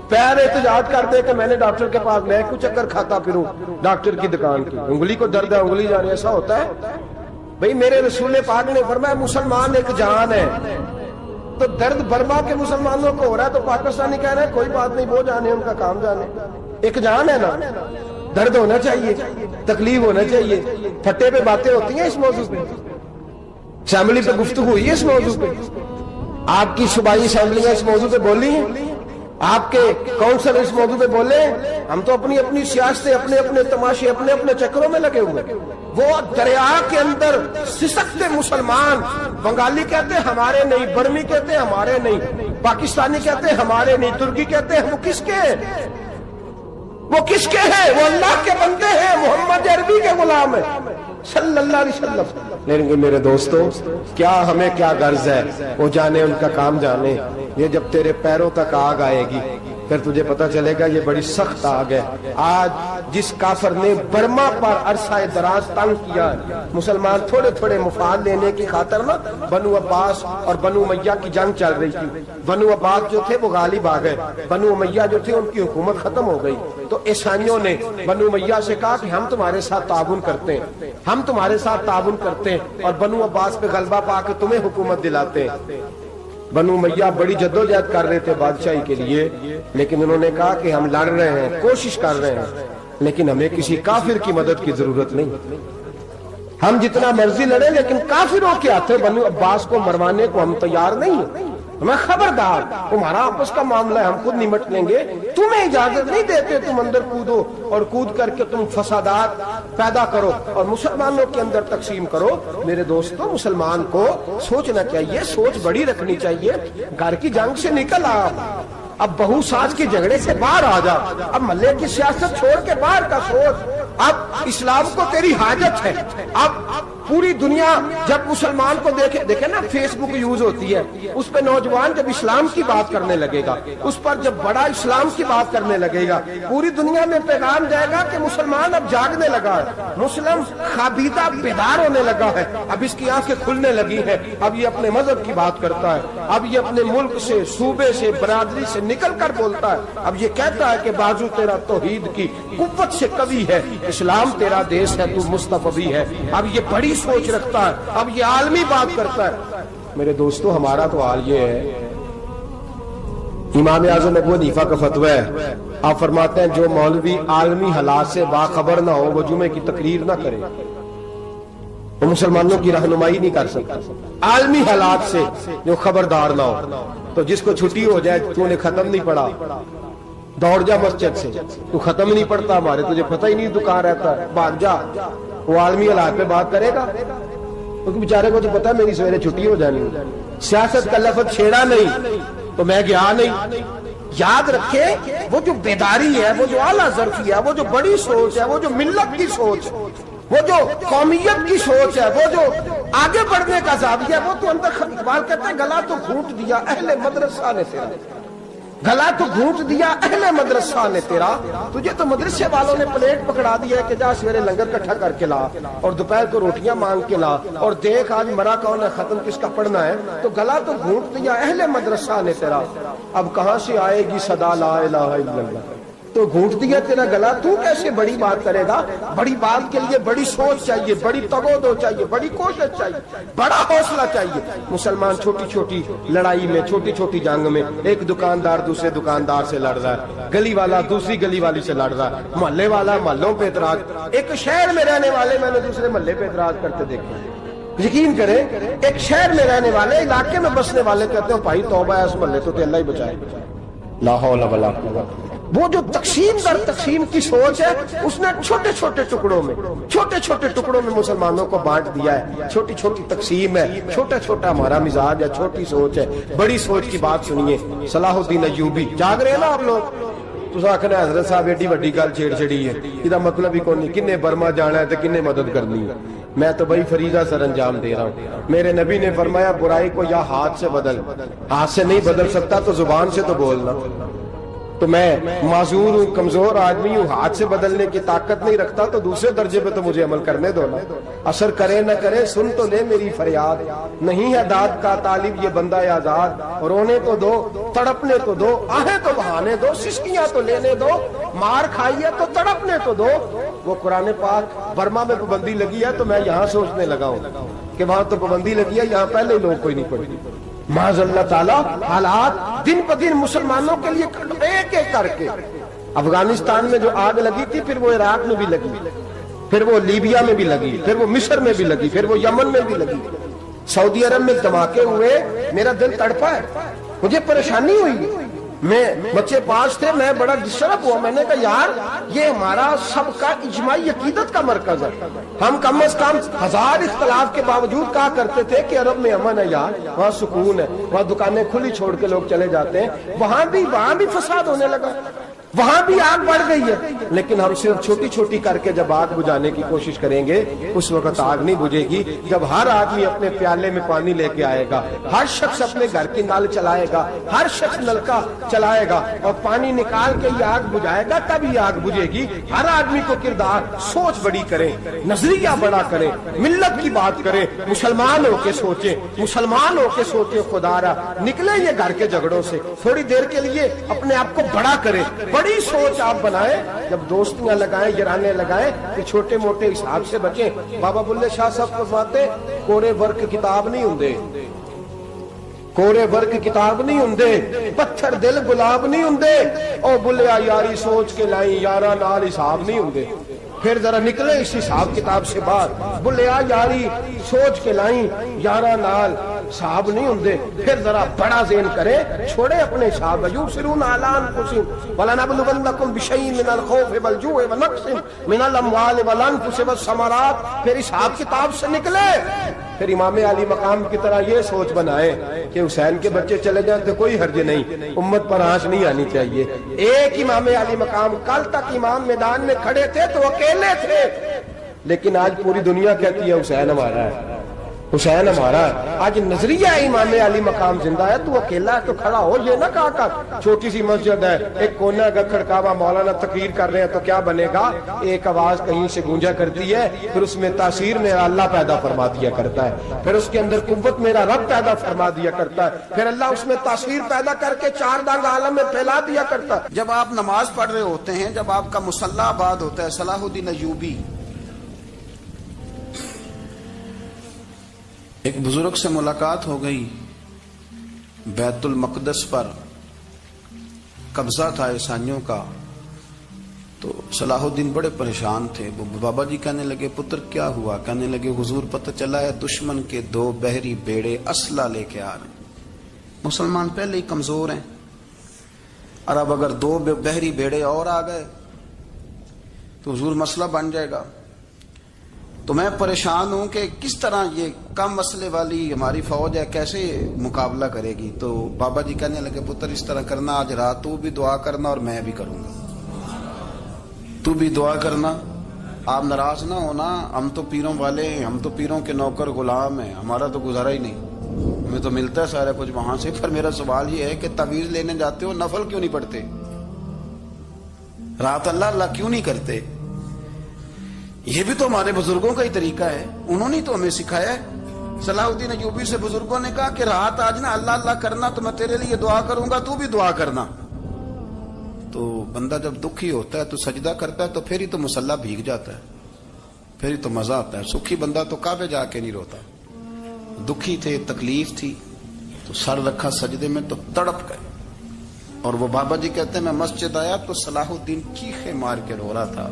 پیر احتجاج کر دے کہ میں نے ڈاکٹر کے پاس، میں کچھ چکر کھاتا پھروں ڈاکٹر کی دکان کی، انگلی کو درد ہے انگلی جانے. ایسا ہوتا ہے بھئی. میرے رسول پاک نے فرمایا مسلمان ایک جان ہے. تو درد برما کے مسلمانوں کو ہو رہا ہے تو پاکستانی کہہ رہے ہیں کوئی بات نہیں، وہ جانے ان کا کام جانے. ایک جان ہے نا. درد ہونا چاہیے، تکلیف ہونا چاہیے. پھٹے پہ باتیں ہوتی ہیں اس موضوع پہ، اسمبلی پہ گفتگو ہوئی ہے اس موضوع پہ، آپ کی صوبائی اسمبلیاں اس موضوع پہ بولی ہیں، آپ کے کونسل اس موضوع پہ بولے. ہم تو اپنی اپنی سیاستیں، اپنے اپنے تماشے، اپنے اپنے چکروں میں لگے ہوئے. وہ دریا کے اندر سسکتے مسلمان، بنگالی کہتے ہیں ہمارے نہیں، برمی کہتے ہیں ہمارے نہیں، پاکستانی کہتے ہیں ہمارے نہیں، ترکی کہتے ہیں وہ کس کے ہیں؟ وہ کس کے ہیں؟ وہ اللہ کے بندے ہیں، محمد عربی کے غلام ہیں صلی اللہ علیہ وسلم. لیکن میرے دوستو کیا ہمیں کیا غرض ہے؟ وہ جانے ان کا کام جانے. یہ جب تیرے پیروں تک آگ آئے گی پھر تجھے پتا چلے گا یہ بڑی سخت آگ ہے. آج جس کافر نے برما پر عرصہ دراز تنگ کیا ہے، مسلمان تھوڑے تھوڑے مفاد لینے کی خاطر نا، بنو عباس اور بنو امیہ کی جنگ چل رہی تھی. بنو عباس جو تھے وہ غالب آ گئے، بنو امیہ جو تھے ان کی حکومت ختم ہو گئی. تو عیسائیوں نے بنو امیہ سے کہا کہ ہم تمہارے ساتھ تعاون کرتے ہیں، ہم تمہارے ساتھ تعاون کرتے ہیں اور بنو عباس پہ غلبہ پا کے تمہیں حکومت دلاتے ہیں. بنو امیہ بڑی جدوجہد کر رہے تھے بادشاہی کے لیے، لیکن انہوں نے کہا کہ ہم لڑ رہے ہیں، کوشش کر رہے ہیں، لیکن ہمیں کسی کافر کی مدد کی ضرورت نہیں. ہم جتنا مرضی لڑیں لیکن کافروں کے ہاتھوں بنو عباس کو مروانے کو ہم تیار نہیں ہیں. ہمیں خبردار، تمہارا آپس کا معاملہ ہے، ہم خود نمٹ لیں گے. تمہیں اجازت نہیں دیتے تم اندر کودو اور کود کر کے تم فسادات پیدا کرو اور مسلمانوں کے اندر تقسیم کرو. میرے دوستو، مسلمان کو سوچنا چاہیے، سوچ بڑی رکھنی چاہیے. گھر کی جنگ سے نکل آ، اب بہو ساس کے جھگڑے سے باہر آ جا. اب محلے کی سیاست چھوڑ کے باہر کا سوچ. اب اسلام کو تیری حاجت ہے. اب پوری دنیا جب مسلمان کو دیکھے نا، فیس بک یوز ہوتی ہے، اس پہ نوجوان جب اسلام کی بات کرنے لگے گا، اس پر جب بڑا اسلام کی بات کرنے لگے گا، پوری دنیا میں پیغام جائے گا کہ مسلمان اب جاگنے لگا ہے، مسلم خابیدہ بیدار ہونے لگا ہے. اب اس کی آنکھیں کھلنے لگی ہیں. اب یہ اپنے مذہب کی بات کرتا ہے. اب یہ اپنے ملک سے، صوبے سے، برادری سے نکل کر بولتا ہے. اب یہ کہتا ہے کہ بازو تیرا توحید کی قوت سے قوی ہے، اسلام تیرا دیس ہے، تو مصطفی ہے. اب یہ بڑی سوچ رکھتا ہے. اب یہ عالمی بات کرتا ہے. میرے دوستو، ہمارا تو حال یہ ہے. امام اعظم ابو حنیفہ کا فتویٰ ہے، آپ فرماتے ہیں جو مولوی عالمی حالات سے باخبر نہ ہو وہ جمعے کی تقریر نہ کرے، وہ مسلمانوں کی رہنمائی نہیں کر سکتا. عالمی حالات سے جو خبردار نہ ہو، تو جس کو چھٹی ہو جائے، تو نے ختم نہیں پڑھا، دوڑ جا مسجد سے. تو ختم نہیں پڑھتا، ہمارے تجھے پتہ ہی نہیں دکان رہتا ہے، بھاگ جا. وہ عالمی حالات پہ بات کرے گا، کیونکہ بیچارے کو تو پتہ ہے میری سویرے چھٹی ہو جانی. سیاست کا لفظ چھیڑا نہیں تو میں گیا نہیں. یاد رکھے، وہ جو بیداری ہے، وہ جو اعلیٰ ظرفی ہے، وہ جو بڑی سوچ ہے، وہ جو ملت کی سوچ، وہ جو قومیت کی سوچ ہے، وہ جو آگے بڑھنے کا زاویہ ہے، وہ تو اندر. اقبال کہتے ہیں گلا تو گھونٹ دیا اہل مدرسہ نے تیرا، گلا تو گھونٹ دیا اہل مدرسہ نے تیرا. تجھے تو مدرسے والوں نے پلیٹ پکڑا دیا ہے کہ جا سویرے لنگر کٹھا کر کے لا اور دوپہر کو روٹیاں مانگ کے لا اور دیکھ آج مرا کون ہے، ختم کس کا پڑھنا ہے. تو گلا تو گھونٹ دیا اہل مدرسہ نے تیرا. اب کہاں سے آئے گی صدا لا الہ الا اللہ. تو گھونٹ دیا تیرا گلا، تو کیسے بڑی بات کرے گا؟ بڑی بات کے لیے بڑی سوچ چاہیے، بڑی تگودو چاہیے، بڑی کوشش چاہیے، بڑا حوصلہ چاہیے. مسلمان چھوٹی چھوٹی لڑائی میں، چھوٹی چھوٹی جنگ میں، ایک دکاندار دوسرے دکاندار سے لڑ رہا ہے، گلی والا دوسری گلی والی سے لڑ رہا ہے، محلے والا محلوں پہ اعتراض. ایک شہر میں رہنے والے میں نے دوسرے محلے پہ اعتراض کرتے دیکھے. یقین کریں، ایک شہر میں رہنے والے، علاقے میں بسنے والے کہتے ہیں بھائی توبہ ہے اس محلے تو اللہ ہی بچائے. لا حول ولا قوت. وہ جو تقسیم در تقسیم کی سوچ ہے، اس نے چھوٹے چھوٹے ٹکڑوں میں مسلمانوں کو بانٹ دیا ہے. چھوٹی چھوٹی تقسیم ہے، چھوٹا چھوٹا ہمارا مزاج ہے، چھوٹی سوچ ہے. بڑی سوچ کی بات سنیے. صلاح الدین ایوبی، جاگ رہے ہیں نا آپ لوگ؟ تو آخر حضرت صاحب ایڈی وڈی گل چھیڑ چھڑی ہے، یہ مطلب ہی کون نہیں. کنے برما جانا ہے تو کنے مدد کرنی ہے. میں تو بھائی فریضہ سر انجام دے رہا ہوں. میرے نبی نے فرمایا برائی کو یا ہاتھ سے بدل، ہاتھ سے نہیں بدل سکتا تو زبان سے تو بولنا. تو میں معذور ہوں، کمزور آدمی ہوں، ہاتھ سے بدلنے کی طاقت نہیں رکھتا، تو دوسرے درجے پہ تو مجھے عمل کرنے دو نا. اثر کرے نہ کرے سن تو لے میری فریاد، نہیں ہے داد کا طالب یہ بندہ آزاد. رونے تو دو، تڑپنے تو دو، آہیں تو بہانے دو، سسکیاں تو لینے دو، مار کھائیے تو تڑپنے تو دو. وہ قرآن پاک برما میں پابندی لگی ہے تو میں یہاں سوچنے لگا ہوں کہ وہاں تو پابندی لگی ہے، یہاں پہلے لوگ کوئی نہیں پڑھتی. معاذ اللہ تعالیٰ حالات دن پہ دن مسلمانوں کے لیے ایک ایک کر کے. افغانستان میں جو آگ لگی تھی، پھر وہ عراق میں بھی لگی، پھر وہ لیبیا میں بھی لگی، پھر وہ مصر میں بھی لگی، پھر وہ یمن میں بھی لگی. سعودی عرب میں دھماکے ہوئے، میرا دل تڑپا ہے، مجھے پریشانی ہوئی. میں بچے 5 تھے، میں بڑا ڈسٹرب ہوا. میں نے کہا یار یہ ہمارا سب کا اجماعی عقیدت کا مرکز ہے. ہم کم از کم 1000 اختلاف کے باوجود کہا کرتے تھے کہ عرب میں امن ہے یار، وہاں سکون ہے، وہاں دکانیں کھلی چھوڑ کے لوگ چلے جاتے ہیں. وہاں بھی فساد ہونے لگا، وہاں بھی آگ بڑھ گئی ہے. لیکن ہم صرف چھوٹی چھوٹی کر کے جب آگ بجھانے کی کوشش کریں گے، اس وقت آگ نہیں بجھے گی. جب ہر آدمی اپنے پیالے میں پانی لے کے آئے گا، ہر شخص اپنے گھر کی نل چلائے گا، ہر شخص نلکا چلائے گا اور پانی نکال کے یہ آگ بجھائے گا، تب یہ آگ بجھے گی. ہر آدمی کو کردار، سوچ بڑی کریں، نظریہ بڑا کریں، ملت کی بات کریں، مسلمان ہو کے سوچیں، مسلمان ہو کے سوچیں. خدا را نکلے یہ گھر کے جھگڑوں سے، تھوڑی دیر کے لیے اپنے آپ کو بڑا کریں، بڑی سوچ آپ بنائیں. جب دوستیاں لگائیں، یارانے لگائیں، کہ چھوٹے موٹے حساب سے بچیں. بابا بلے شاہ صاحب فرماتے کورے ورک کتاب نہیں ہوندے، ਕੋਰੇ ਵਰਗ ਕਿਤਾਬ ਨਹੀਂ ਹੁੰਦੇ, ਪੱਥਰ ਦਿਲ ਗੁਲਾਬ ਨਹੀਂ ਹੁੰਦੇ। ਉਹ ਬੁੱਲਿਆ ਯਾਰੀ ਸੋਚ ਕੇ ਲਾਈ, ਯਾਰਾਂ ਨਾਲ ਹਿਸਾਬ ਨਹੀਂ ਹੁੰਦੇ। پھر ذرا نکلے اس حساب کتاب سے باہر، بلیا یاری سوچ کے لائیں، یارہ نال صاحب نہیں ہوندے۔ پھر ذرا بڑا ذہن کرے، چھوڑے اپنے صاحب یبصرون علی انفسہم وَلَنَبْلُوَنَّکُمْ بِشَیْءٍ مِنَ الْخَوْفِ وَالْجُوعِ وَنَقْصٍ مِنَ الْأَمْوَالِ وَالْأَنفُسِ وَالثَّمَرَاتِ۔ پھر حساب کتاب سے نکلے، پھر امام علی مقام کی طرح یہ سوچ بنائے کہ حسین کے بچے چلے جائیں تو کوئی حرج نہیں، امت پر آنچ نہیں آنی چاہیے۔ ایک امام علی مقام، کل تک امام میدان میں کھڑے تھے تو اکیلے تھے، لیکن آج پوری دنیا کہتی ہے حسین ہمارا ہے، حسین ہمارا ہے۔ آج نظریہ امام علی مقام زندہ ہے، تو اکیلا ہے تو کھڑا ہو، یہ نہ کہا کر چھوٹی سی مسجد ہے، ایک کونا کا کھڑکاوا، مولانا تقریر کر رہے ہیں تو کیا بنے گا؟ ایک آواز کہیں سے گونجا کرتی ہے، پھر اس میں تاثیر میرا اللہ پیدا فرما دیا کرتا ہے، پھر اس کے اندر قوت میرا رب پیدا فرما دیا کرتا ہے، پھر اللہ اس میں تاثیر پیدا کر کے چار دانگ عالم میں پھیلا دیا کرتا ہے۔ جب آپ نماز پڑھ رہے ہوتے ہیں، جب آپ کا مصلی آباد ہوتا ہے، صلاح الدین ایوبی ایک بزرگ سے ملاقات ہو گئی، بیت المقدس پر قبضہ تھا عیسائیوں کا، تو صلاح الدین بڑے پریشان تھے۔ وہ بابا جی کہنے لگے پتر کیا ہوا؟ کہنے لگے حضور پتہ چلا ہے دشمن کے 2 بحری بیڑے اسلحہ لے کے آ رہے ہیں، مسلمان پہلے ہی کمزور ہیں، اور اب اگر 2 بحری بیڑے اور آ گئے تو حضور مسئلہ بن جائے گا۔ تو میں پریشان ہوں کہ کس طرح یہ کم مسئلے والی ہماری فوج ہے کیسے مقابلہ کرے گی؟ تو بابا جی کہنے لگے پتر اس طرح کرنا، آج رات تو بھی دعا کرنا اور میں بھی کروں گا، تو بھی دعا کرنا، آپ ناراض نہ ہونا، ہم تو پیروں والے ہیں، ہم تو پیروں کے نوکر غلام ہیں، ہمارا تو گزارا ہی نہیں، ہمیں تو ملتا ہے سارا کچھ وہاں سے۔ پر میرا سوال یہ ہے کہ تعویذ لینے جاتے ہو نفل کیوں نہیں پڑھتے؟ رات اللہ اللہ کیوں نہیں کرتے؟ یہ بھی تو ہمارے بزرگوں کا ہی طریقہ ہے، انہوں نے تو ہمیں سکھایا ہے۔ صلاح الدین ایوبی سے بزرگوں نے کہا کہ رات آج نا اللہ اللہ کرنا، تو میں تیرے لیے دعا کروں گا، تو بھی دعا کرنا۔ تو بندہ جب دکھی ہوتا ہے تو سجدہ کرتا ہے، تو پھر ہی تو مصلی بھیگ جاتا ہے، پھر ہی تو مزہ آتا ہے۔ سکھی بندہ تو کعبے جا کے نہیں روتا، دکھی تھے، تکلیف تھی، تو سر رکھا سجدے میں تو تڑپ گئے۔ اور وہ بابا جی کہتے ہیں میں مسجد آیا تو صلاح الدین چیخے مار کے رو رہا تھا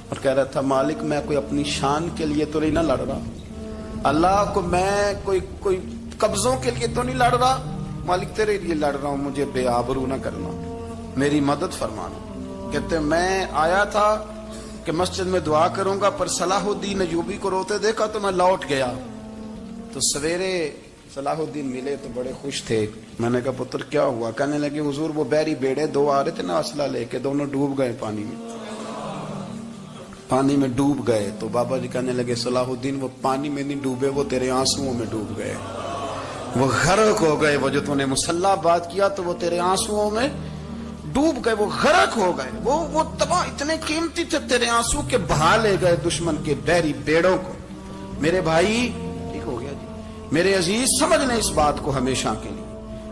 اور کہہ رہا تھا مالک میں کوئی اپنی شان کے لیے تو نہیں نہ لڑ رہا، اللہ کو میں کوئی قبضوں کے لیے تو نہیں لڑ رہا، مالک تیرے لیے لڑ رہا ہوں، مجھے بے آبرو نہ کرنا، میری مدد فرمانا۔ کہتے ہیں میں آیا تھا کہ مسجد میں دعا کروں گا، پر صلاح الدین ایوبی کو روتے دیکھا تو میں لوٹ گیا۔ تو سویرے صلاح الدین ملے تو بڑے خوش تھے، میں نے کہا پتر کیا ہوا؟ کہنے لگے حضور وہ بحری بیڑے 2 آ رہے تھے نا اسلحہ لے کے، دونوں ڈوب گئے پانی میں ڈوب گئے۔ تو بابا جی کہنے لگے صلاح الدین وہ پانی میں نہیں ڈوبے، وہ تیرے آنسوؤں میں ڈوب گئے، وہ غرق ہو گئے، وہ جو تو نے مصلی بات کیا تو وہ تیرے آنسوؤں میں ڈوب گئے، وہ غرق ہو گئے، وہ تباہ، اتنے قیمتی تھے تیرے آنسو کے، بہا لے گئے دشمن کے بحری بیڑوں کو۔ میرے بھائی ٹھیک ہو گیا جی، میرے عزیز سمجھ لیں اس بات کو ہمیشہ کے لیے،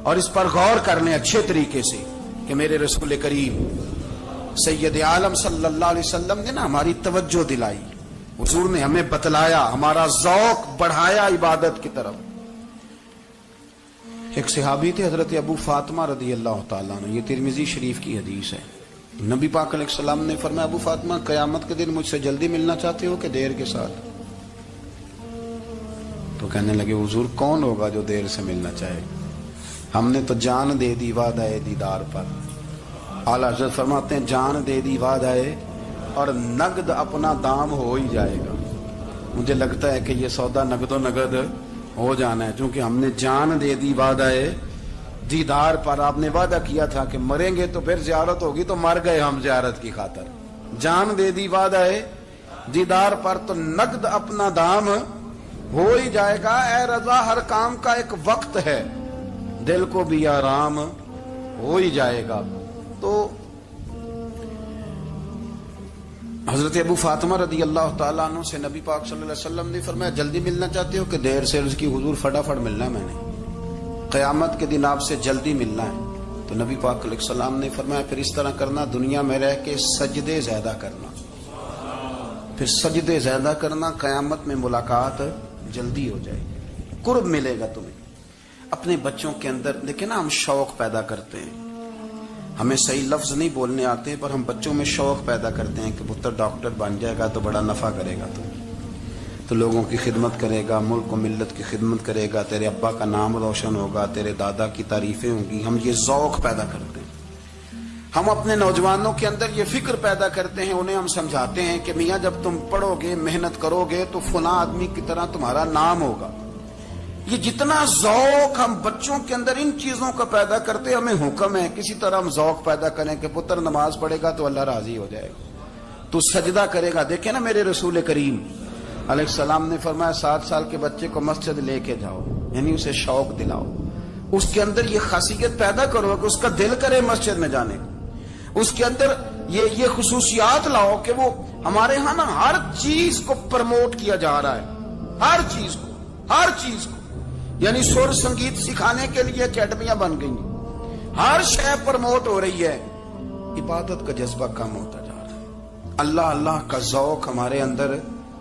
اور اس پر غور کر لیں اچھے طریقے سے کہ میرے رسول کریم سید عالم صلی اللہ علیہ وسلم نے نا ہماری توجہ دلائی، حضور نے ہمیں بتلایا، ہمارا ذوق بڑھایا عبادت کی طرف۔ ایک صحابی تھے حضرت ابو فاطمہ رضی اللہ تعالیٰ عنہ، یہ ترمذی شریف کی حدیث ہے، نبی پاک علیہ السلام نے فرمایا ابو فاطمہ قیامت کے دن مجھ سے جلدی ملنا چاہتے ہو کہ دیر کے ساتھ؟ تو کہنے لگے حضور کون ہوگا جو دیر سے ملنا چاہے، ہم نے تو جان دے دی وعدہ دیدار پر۔ اعلیٰ حضرت فرماتے ہیں جان دے دی وعدہ اور نقد اپنا دام ہو ہی جائے گا۔ مجھے لگتا ہے کہ یہ سودا نقد و نقد ہو جانا ہے، چونکہ ہم نے جان دے دی وعدہ دیدار پر۔ آپ نے وعدہ کیا تھا کہ مریں گے تو پھر زیارت ہوگی، تو مر گئے ہم زیارت کی خاطر۔ جان دے دی وعدہ دیدار پر، تو نقد اپنا دام ہو ہی جائے گا۔ اے رضا ہر کام کا ایک وقت ہے، دل کو بھی آرام ہو ہی جائے گا۔ تو حضرت ابو فاطمہ رضی اللہ تعالیٰ عنہ سے نبی پاک صلی اللہ علیہ وسلم نے فرمایا جلدی ملنا چاہتے ہو کہ دیر سے؟ عرض کی حضور فٹافٹ ملنا ہے، میں نے قیامت کے دن آپ سے جلدی ملنا ہے۔ تو نبی پاک علیہ السلام نے فرمایا پھر اس طرح کرنا، دنیا میں رہ کے سجدے زیادہ کرنا، پھر سجدے زیادہ کرنا، قیامت میں ملاقات جلدی ہو جائے گی، قرب ملے گا تمہیں۔ اپنے بچوں کے اندر دیکھیں نا، ہم شوق پیدا کرتے ہیں، ہمیں صحیح لفظ نہیں بولنے آتے پر ہم بچوں میں شوق پیدا کرتے ہیں کہ پتر ڈاکٹر بن جائے گا تو بڑا نفع کرے گا، تو لوگوں کی خدمت کرے گا، ملک و ملت کی خدمت کرے گا، تیرے ابا کا نام روشن ہوگا، تیرے دادا کی تعریفیں ہوں گی. ہم یہ ذوق پیدا کرتے ہیں. ہم اپنے نوجوانوں کے اندر یہ فکر پیدا کرتے ہیں، انہیں ہم سمجھاتے ہیں کہ میاں جب تم پڑھو گے، محنت کرو گے تو فلاں آدمی کی طرح تمہارا نام ہوگا. یہ جتنا ذوق ہم بچوں کے اندر ان چیزوں کا پیدا کرتے، ہمیں حکم ہے کسی طرح ہم ذوق پیدا کریں کہ پتر نماز پڑھے گا تو اللہ راضی ہو جائے گا، تو سجدہ کرے گا. دیکھیں نا میرے رسول کریم علیہ السلام نے فرمایا 7 سال کے بچے کو مسجد لے کے جاؤ، یعنی اسے شوق دلاؤ، اس کے اندر یہ خاصیت پیدا کرو کہ اس کا دل کرے مسجد میں جانے کو، اس کے اندر یہ خصوصیات لاؤ کہ وہ ہمارے ہاں نا ہر چیز کو پرموٹ کیا جا رہا ہے، ہر چیز کو یعنی سر سنگیت سکھانے کے لیے اکیڈمیاں بن گئی، ہر شے پرموٹ ہو رہی ہے. عبادت کا جذبہ کم ہوتا جا رہا ہے، اللہ کا ذوق ہمارے اندر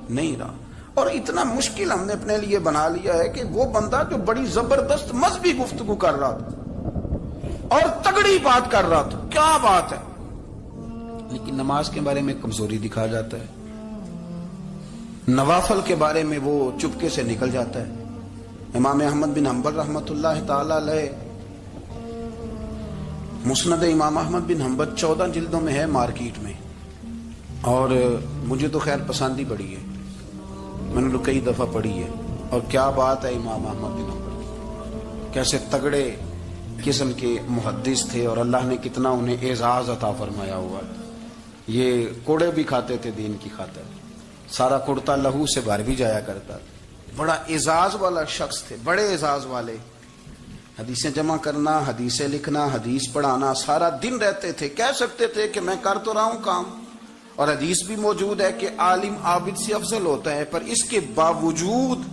نہیں رہا. اور اتنا مشکل ہم نے اپنے لیے بنا لیا ہے کہ وہ بندہ جو بڑی زبردست مذہبی گفتگو کر رہا تھا اور تگڑی بات کر رہا تھا، کیا بات ہے، لیکن نماز کے بارے میں کمزوری دکھا جاتا ہے، نوافل کے بارے میں وہ چپکے سے نکل جاتا ہے. امام احمد بن حنبل رحمۃ اللہ تعالی علیہ، مسند امام احمد بن حنبل 14 جلدوں میں ہے مارکیٹ میں، اور مجھے تو خیر پسند ہی بڑی ہے، میں نے کئی دفعہ پڑھی ہے. اور کیا بات ہے امام احمد بن حنبل، کیسے تگڑے قسم کے محدث تھے اور اللہ نے کتنا انہیں اعزاز عطا فرمایا ہوا. یہ کوڑے بھی کھاتے تھے دین کی خاطر، سارا کرتا لہو سے بھر بھی جایا کرتا تھا. بڑا اعزاز والا شخص تھے، بڑے اعزاز والے. حدیثیں جمع کرنا، حدیثیں لکھنا، حدیث پڑھانا، سارا دن رہتے تھے. کہہ سکتے تھے کہ میں کر تو رہا ہوں کام، اور حدیث بھی موجود ہے کہ عالم عابد سے افضل ہوتا ہے، پر اس کے باوجود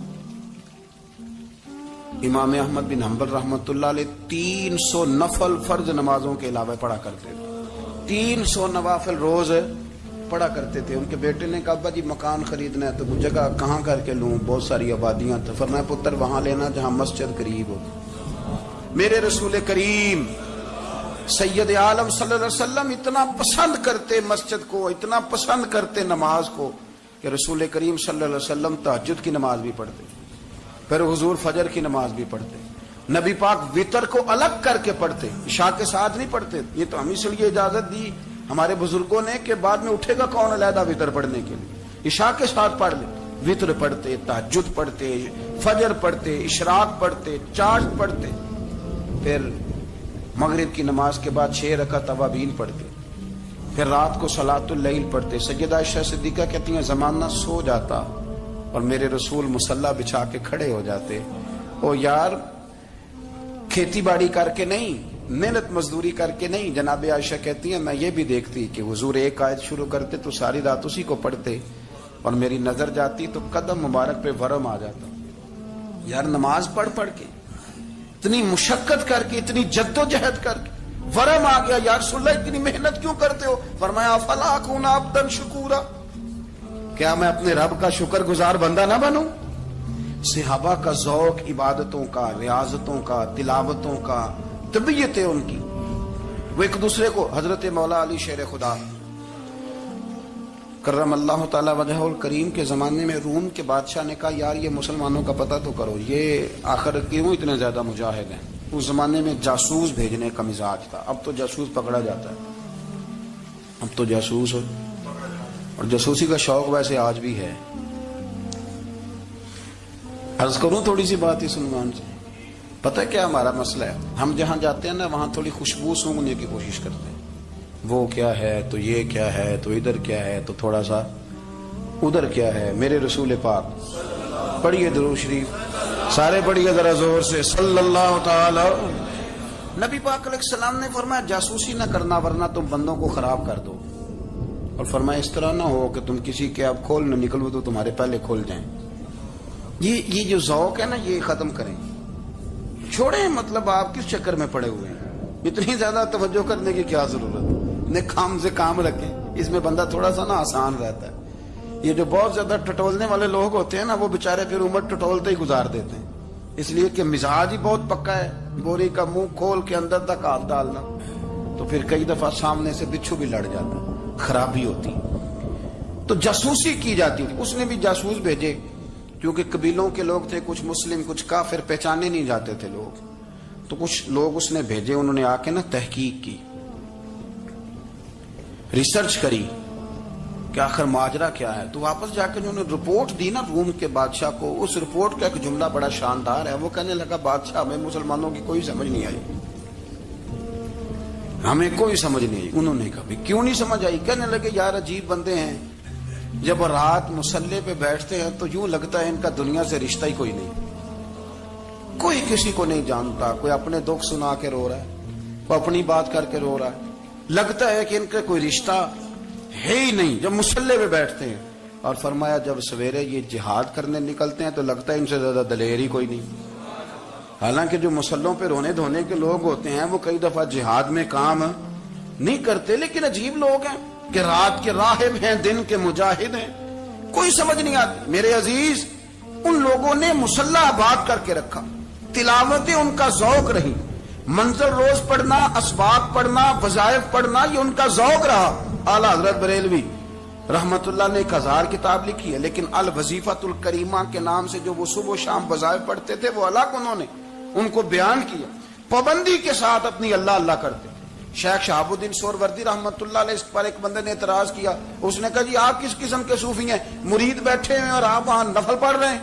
امام احمد بن حنبل رحمۃ اللہ علیہ 300 نفل فرض نمازوں کے علاوہ پڑھا کرتے تھے. 300 نوافل روز پڑھا کرتے تھے. ان کے بیٹے نے کہا ابا جی مکان خریدنا ہے تو وہ جگہ کہاں کر کے لوں، بہت ساری آبادیاں تھیں. فرمایا پتر وہاں لینا جہاں مسجد قریب ہو. میرے رسول کریم سید عالم صلی اللہ علیہ وسلم اتنا پسند کرتے مسجد کو، اتنا پسند کرتے نماز کو کہ رسول کریم صلی اللہ علیہ وسلم تہجد کی نماز بھی پڑھتے، پھر حضور فجر کی نماز بھی پڑھتے. نبی پاک وتر کو الگ کر کے پڑھتے، عشاء کے ساتھ نہیں پڑھتے. یہ تو ہم اس لیے اجازت دی ہمارے بزرگوں نے کہ بعد میں اٹھے گا کون علیحدہ وتر پڑھنے کے لیے، عشاء کے ساتھ پڑھ لے. وتر پڑھتے، تہجد پڑھتے، فجر پڑھتے، اشراق پڑھتے، چاشت پڑھتے، پھر مغرب کی نماز کے بعد 6 رکعت اوابین پڑھتے، پھر رات کو صلاۃ اللیل پڑھتے. سیدہ عائشہ صدیقہ کہتی ہیں زمانہ سو جاتا اور میرے رسول مصلی بچھا کے کھڑے ہو جاتے. او یار کھیتی باڑی کر کے نہیں، محنت مزدوری کر کے نہیں. جناب عائشہ کہتی ہیں میں یہ بھی دیکھتی کہ حضور ایک آیت شروع کرتے تو ساری رات اسی کو پڑھتے، اور میری نظر جاتی تو قدم مبارک پہ ورم آ جاتا. یار نماز پڑھ کے اتنی مشقت کر کے، اتنی جد و جہد کر کے ورم آ گیا. یا رسول اللہ اتنی محنت کیوں کرتے ہو؟ فرمایا افلا اکون عبدا شکورا، کیا میں اپنے رب کا شکر گزار بندہ نہ بنوں؟ صحابہ کا ذوق عبادتوں کا، ریاضتوں کا، تلاوتوں کا، طبیعت ہے ان کی. وہ ایک دوسرے کو، حضرت مولا علی شیر خدا کرم اللہ تعالی وجہہ الکریم کے زمانے میں روم کے بادشاہ نے کہا یار یہ مسلمانوں کا پتہ تو کرو، یہ آخر کیوں اتنے زیادہ مجاہد ہیں. اس زمانے میں جاسوس بھیجنے کا مزاج تھا. اب تو جاسوس پکڑا جاتا ہے، اب تو جاسوس ہو، اور جاسوسی کا شوق ویسے آج بھی ہے. عرض کروں تھوڑی سی بات اس عنوان سے. پتہ ہے کیا ہمارا مسئلہ ہے؟ ہم جہاں جاتے ہیں نا وہاں تھوڑی خوشبو سونگنے کی کوشش کرتے ہیں. وہ کیا ہے تو یہ کیا ہے تو ادھر کیا ہے تو تھوڑا سا ادھر کیا ہے. میرے رسول پاک پڑھیے درود شریف سارے پڑھیے ذرا زور سے صلی اللہ تعالی. نبی پاک علیہ السلام نے فرمایا جاسوسی نہ کرنا ورنہ تم بندوں کو خراب کر دو. اور فرمایا اس طرح نہ ہو کہ تم کسی کے اب کھول نہ نکلو تو تمہارے پہلے کھول جائیں. یہ جو ذوق ہے نا یہ ختم کریں، چھوڑیں. مطلب آپ کس چکر میں پڑے ہوئے ہیں؟ اتنی زیادہ توجہ کرنے کی کیا ضرورت ہے؟ کام سے کام رکھیں، اس میں بندہ تھوڑا سا نا آسان رہتا ہے. یہ جو بہت زیادہ ٹٹولنے والے لوگ ہوتے ہیں نا وہ بےچارے پھر عمر ٹٹولتے ہی گزار دیتے ہیں. اس لیے کہ مزاج ہی بہت پکا ہے، بوری کا منہ کھول کے اندر تک ہاتھ ڈالنا، تو پھر کئی دفعہ سامنے سے بچھو بھی لڑ جاتا، خرابی ہوتی۔ تو جاسوسی کی جاتی تھی، اس نے بھی جاسوس بھیجے، کیونکہ قبیلوں کے لوگ تھے، کچھ مسلم کچھ کافر، پہچانے نہیں جاتے تھے لوگ، تو کچھ لوگ اس نے بھیجے، انہوں نے آ کے نا تحقیق کی، ریسرچ کری کہ آخر ماجرا کیا ہے۔ تو واپس جا کے انہوں نے رپورٹ دی نا روم کے بادشاہ کو، اس رپورٹ کا ایک جملہ بڑا شاندار ہے، وہ کہنے لگا بادشاہ ہمیں مسلمانوں کی کوئی سمجھ نہیں آئی، ہمیں کوئی سمجھ نہیں آئی۔ انہوں نے کہا بھی کیوں نہیں سمجھ آئی؟ کہنے لگے یار عجیب بندے ہیں، جب رات مسلح پہ بیٹھتے ہیں تو یوں لگتا ہے ان کا دنیا سے رشتہ ہی کوئی نہیں، کوئی کسی کو نہیں جانتا، کوئی اپنے دکھ سنا کے رو رہا ہے، کوئی اپنی بات کر کے رو رہا ہے، لگتا ہے کہ ان کا کوئی رشتہ ہے ہی نہیں جب مسلح پہ بیٹھتے ہیں۔ اور فرمایا جب سویرے یہ جہاد کرنے نکلتے ہیں تو لگتا ہے ان سے زیادہ دلیر ہی کوئی نہیں۔ حالانکہ جو مسلحوں پہ رونے دھونے کے لوگ ہوتے ہیں وہ کئی دفعہ جہاد میں کام نہیں کرتے، لیکن عجیب لوگ ہیں کہ رات کے راہب ہیں، دن کے مجاہد ہیں، کوئی سمجھ نہیں آتی۔ میرے عزیز، ان لوگوں نے مسلح آباد کر کے رکھا، تلاوتیں ان کا ذوق رہی، منظر روز پڑھنا، اسباق پڑھنا، وظائف پڑھنا، یہ ان کا ذوق رہا۔ اعلیٰ حضرت بریلوی رحمت اللہ نے 1000 کتاب لکھی ہے، لیکن الوظیفۃ الکریمہ کے نام سے جو وہ صبح و شام وظائف پڑھتے تھے وہ الگ انہوں نے ان کو بیان کیا، پابندی کے ساتھ اپنی اللہ اللہ کرتے تھے۔ شیخ شہاب الدین سہروردی رحمت اللہ علیہ، اس پر ایک بندے نے اعتراض کیا، اس نے کہا جی آپ کس قسم کے صوفی ہیں، مرید بیٹھے ہیں اور آپ وہاں نفل پڑھ رہے ہیں؟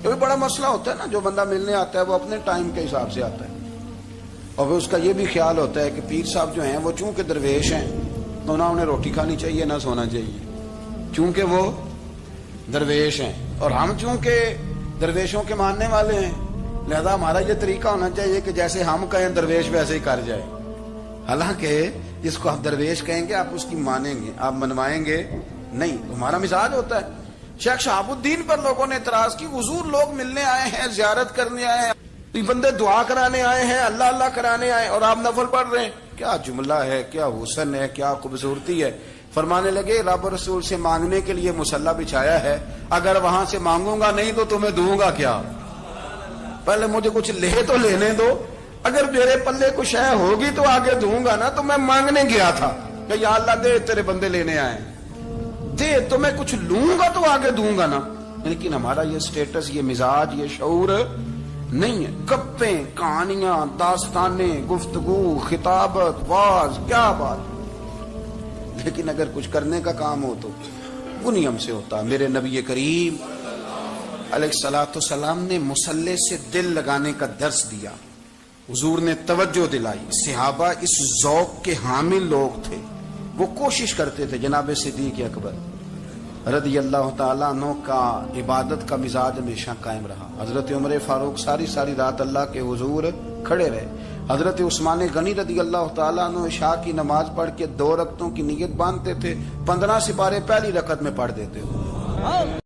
یہ بھی بڑا مسئلہ ہوتا ہے نا، جو بندہ ملنے آتا ہے وہ اپنے ٹائم کے حساب سے آتا ہے، اور پھر اس کا یہ بھی خیال ہوتا ہے کہ پیر صاحب جو ہیں وہ چونکہ درویش ہیں تو نہ انہیں روٹی کھانی چاہیے نہ سونا چاہیے، چونکہ وہ درویش ہیں، اور ہم چونکہ درویشوں کے ماننے والے ہیں، لہذا ہمارا یہ طریقہ ہونا چاہیے کہ جیسے ہم کہیں درویش ویسے ہی کر جائے۔ حالانکہ جس کو آپ درویش کہیں گے آپ اس کی مانیں گے، آپ منوائیں گے نہیں، ہمارا مزاج ہوتا ہے۔ شیخ شہاب الدین پر لوگوں نے اعتراض کی، حضور لوگ ملنے آئے ہیں، زیارت کرنے آئے ہیں، یہ بندے دعا کرانے آئے ہیں، اللہ اللہ کرانے آئے، اور آپ نفل پڑھ رہے ہیں، کیا جملہ ہے، کیا حسن ہے، کیا خوبصورتی ہے۔ فرمانے لگے رب رسول سے مانگنے کے لیے مصلی بچھایا ہے، اگر وہاں سے مانگوں گا نہیں تو تمہیں دوں گا کیا؟ پہلے مجھے کچھ لے تو لینے دو، اگر میرے پلے کچھ ہے ہوگی تو آگے دوں گا نا، تو میں مانگنے گیا تھا کہ یا اللہ دے تیرے بندے لینے آئے، دے تو میں کچھ لوں گا تو آگے دوں گا نا۔ لیکن ہمارا یہ سٹیٹس، یہ مزاج، یہ شعور نہیں ہے۔ گپیں، کہانیاں، داستانیں، گفتگو، خطابت، واز، کیا بات، لیکن اگر کچھ کرنے کا کام ہو تو وہ نیم سے ہوتا۔ میرے نبی کریم علیہ الصلوۃ والسلام نے مصلی سے دل لگانے کا درس دیا، حضور نے توجہ دلائی، صحابہ اس ذوق کے حامل لوگ تھے، وہ کوشش کرتے تھے۔ جناب صدیق اکبر رضی اللہ تعالیٰ عنہ کا عبادت کا مزاج ہمیشہ قائم رہا۔ حضرت عمر فاروق ساری رات اللہ کے حضور کھڑے رہے۔ حضرت عثمان غنی رضی اللہ تعالیٰ عنہ عشاء کی نماز پڑھ کے 2 رکعتوں کی نیت باندھتے تھے، 15 سپارے پہلی رکعت میں پڑھ دیتے ہو۔